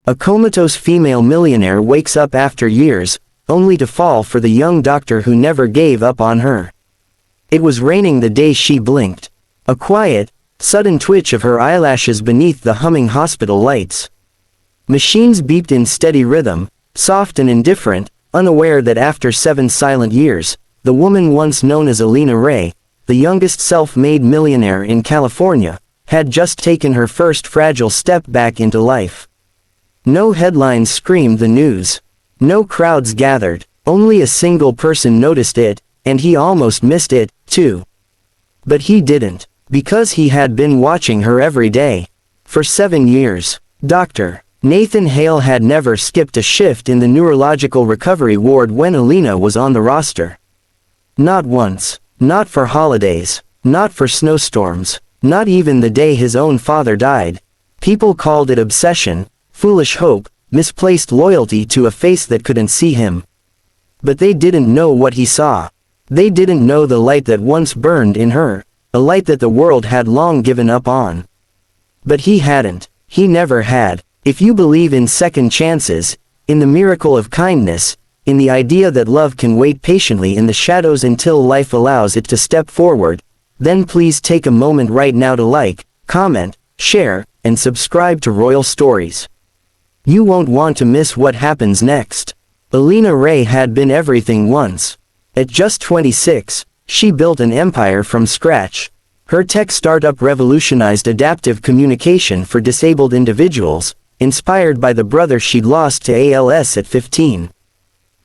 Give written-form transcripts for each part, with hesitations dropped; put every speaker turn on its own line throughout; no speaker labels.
A comatose female millionaire wakes up after years, only to fall for the young doctor who never gave up on her. It was raining the day she blinked. A quiet, sudden twitch of her eyelashes beneath the humming hospital lights. Machines beeped in steady rhythm, soft and indifferent, unaware that after 7 silent years, the woman once known as Alina Ray, the youngest self-made millionaire in California, had just taken her first fragile step back into life. No headlines screamed the news. No crowds gathered, only a single person noticed it, and he almost missed it, too. But he didn't, because he had been watching her every day. For 7 years. Dr. Nathan Hale had never skipped a shift in the neurological recovery ward when Alina was on the roster. Not once. Not for holidays. Not for snowstorms. Not even the day his own father died. People called it obsession, foolish hope, misplaced loyalty to a face that couldn't see him. But they didn't know what he saw. They didn't know the light that once burned in her, a light that the world had long given up on. But he hadn't. He never had. If you believe in second chances, in the miracle of kindness, in the idea that love can wait patiently in the shadows until life allows it to step forward, then please take a moment right now to like, comment, share, and subscribe to Royal Stories. You won't want to miss what happens next. Alina Ray had been everything once. At just 26, she built an empire from scratch. Her tech startup revolutionized adaptive communication for disabled individuals, inspired by the brother she'd lost to ALS at 15.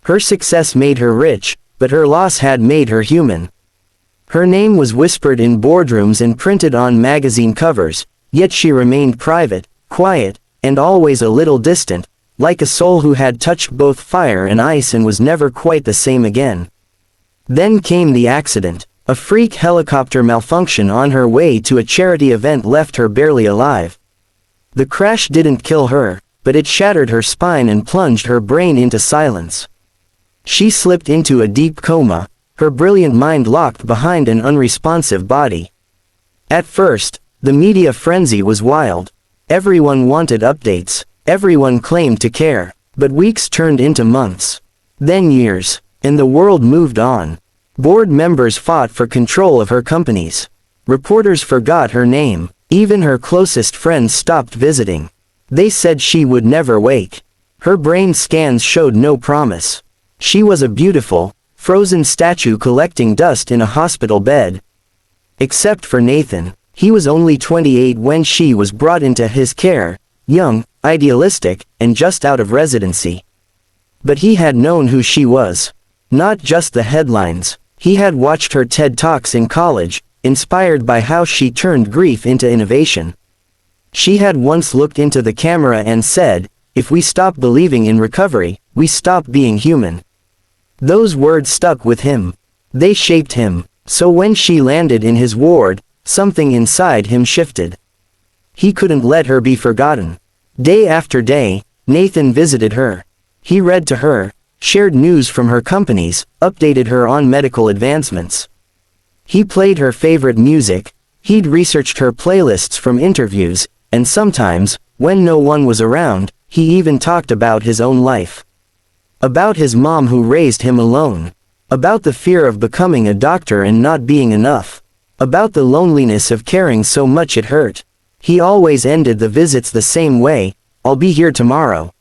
Her success made her rich, but her loss had made her human. Her name was whispered in boardrooms and printed on magazine covers, yet she remained private, quiet, and always a little distant, like a soul who had touched both fire and ice and was never quite the same again. Then came the accident. A freak helicopter malfunction on her way to a charity event left her barely alive. The crash didn't kill her, but it shattered her spine and plunged her brain into silence. She slipped into a deep coma, her brilliant mind locked behind an unresponsive body. At first, the media frenzy was wild. Everyone wanted updates, everyone claimed to care, but weeks turned into months. Then years, and the world moved on. Board members fought for control of her companies. Reporters forgot her name, even her closest friends stopped visiting. They said she would never wake. Her brain scans showed no promise. She was a beautiful, frozen statue collecting dust in a hospital bed. Except for Nathan. He was only 28 when she was brought into his care, young, idealistic, and just out of residency. But he had known who she was. Not just the headlines. He had watched her TED Talks in college, inspired by how she turned grief into innovation. She had once looked into the camera and said, "If we stop believing in recovery, we stop being human." Those words stuck with him. They shaped him. So when she landed in his ward, something inside him shifted. He couldn't let her be forgotten. Day after day, Nathan visited her. He read to her, shared news from her companies, updated her on medical advancements. He played her favorite music, he'd researched her playlists from interviews, and sometimes, when no one was around, he even talked about his own life. About his mom who raised him alone. About the fear of becoming a doctor and not being enough. About the loneliness of caring so much it hurt. He always ended the visits the same way, "I'll be here tomorrow.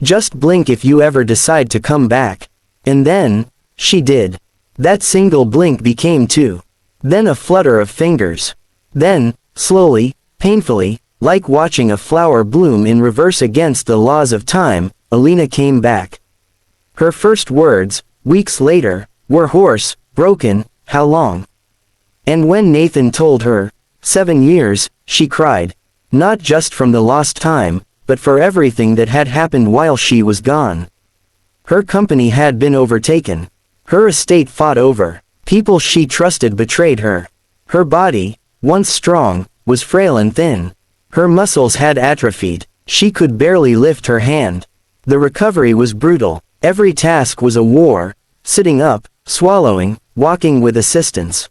Just blink if you ever decide to come back." And then, she did. That single blink became 2. Then a flutter of fingers. Then, slowly, painfully, like watching a flower bloom in reverse against the laws of time, Alina came back. Her first words, weeks later, were hoarse, broken, "How long?" And when Nathan told her, 7 years, she cried. Not just from the lost time, but for everything that had happened while she was gone. Her company had been overtaken. Her estate fought over. People she trusted betrayed her. Her body, once strong, was frail and thin. Her muscles had atrophied. She could barely lift her hand. The recovery was brutal. Every task was a war, sitting up, swallowing, walking with assistance.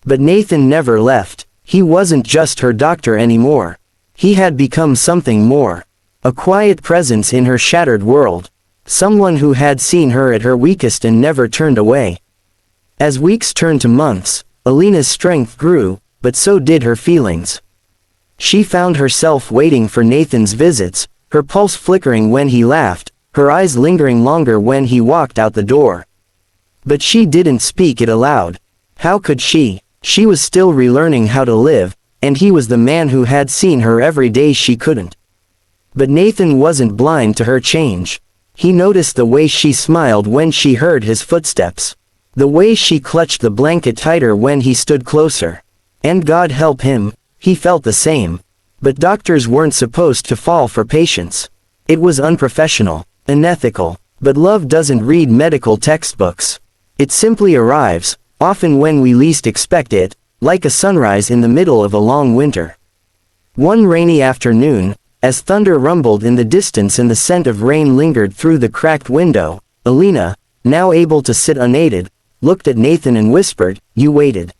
But Nathan never left. He wasn't just her doctor anymore. He had become something more. A quiet presence in her shattered world. Someone who had seen her at her weakest and never turned away. As weeks turned to months, Alina's strength grew, but so did her feelings. She found herself waiting for Nathan's visits, her pulse flickering when he laughed, her eyes lingering longer when he walked out the door. But she didn't speak it aloud. How could she? She was still relearning how to live, and he was the man who had seen her every day she couldn't. But Nathan wasn't blind to her change. He noticed the way she smiled when she heard his footsteps. The way she clutched the blanket tighter when he stood closer. And God help him, he felt the same. But doctors weren't supposed to fall for patients. It was unprofessional, unethical. But love doesn't read medical textbooks. It simply arrives, often when we least expect it, like a sunrise in the middle of a long winter. One rainy afternoon, as thunder rumbled in the distance and the scent of rain lingered through the cracked window, Alina, now able to sit unaided, looked at Nathan and whispered, "You waited."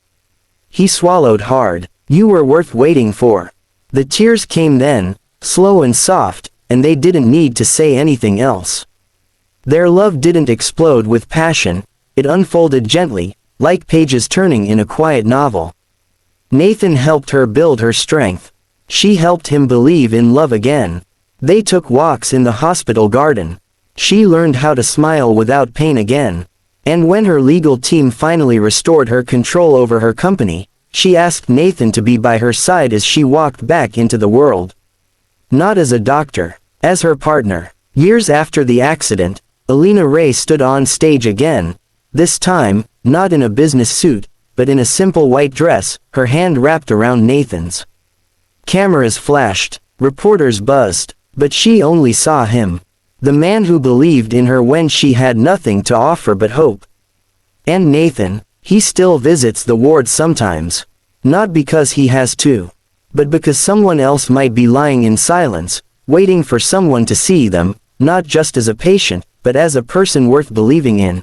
He swallowed hard. "You were worth waiting for." The tears came then, slow and soft, and they didn't need to say anything else. Their love didn't explode with passion, it unfolded gently, like pages turning in a quiet novel. Nathan helped her build her strength. She helped him believe in love again. They took walks in the hospital garden. She learned how to smile without pain again. And when her legal team finally restored her control over her company, she asked Nathan to be by her side as she walked back into the world. Not as a doctor, as her partner. Years after the accident, Alina Ray stood on stage again, this time, not in a business suit, but in a simple white dress, her hand wrapped around Nathan's. Cameras flashed, reporters buzzed, but she only saw him. The man who believed in her when she had nothing to offer but hope. And Nathan, he still visits the ward sometimes. Not because he has to, but because someone else might be lying in silence, waiting for someone to see them, not just as a patient, but as a person worth believing in.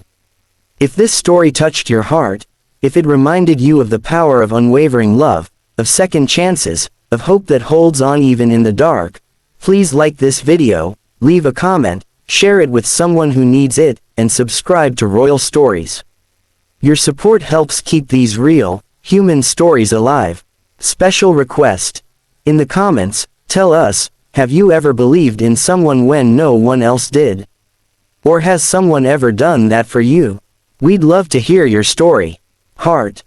If this story touched your heart, if it reminded you of the power of unwavering love, of second chances, of hope that holds on even in the dark, please like this video, leave a comment, share it with someone who needs it, and subscribe to Royal Stories. Your support helps keep these real, human stories alive. Special request. In the comments, tell us, have you ever believed in someone when no one else did? Or has someone ever done that for you? We'd love to hear your story. Heart.